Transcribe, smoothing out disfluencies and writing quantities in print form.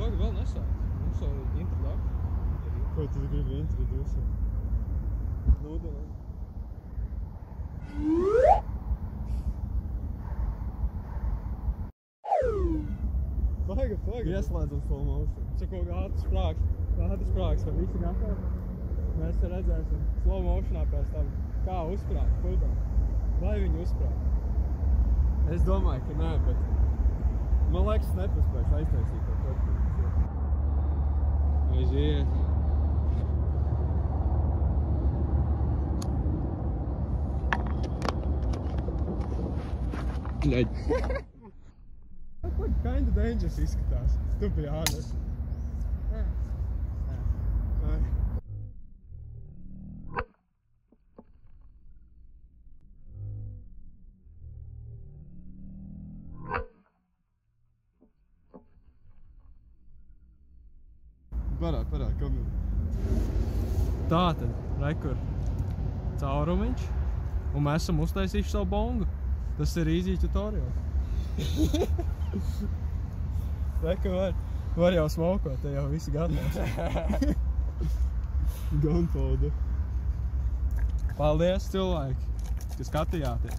Pagaid, vēl nesāk. Mums jau introdukcija. Ko tu gribi introdukciju? Nūdeni. Pagaid. Ieslēdzam slow motion. Saku, ātris prāks, vai visi gatavi? Mēs te redzēsim slow motionā pēc tam, kā uzsprāgt, kurdā. Vai viņi uzsprāgt? Es domāju, ka nē, bet man liekas, nepaspēšu aiztaisīt to kaut. Aiziet. Bļaļ. Kinda dangerous izskatās. To be honest. Parād, kam ir? Tātad, rekur caurumiņš, un mēs esam uztaisījuši savu bongu. Tas ir easy tutorial. Rekur var jau smokot, te jau visi gatavs. Gunpowder. Paldies, cilvēki, ka skatījāties.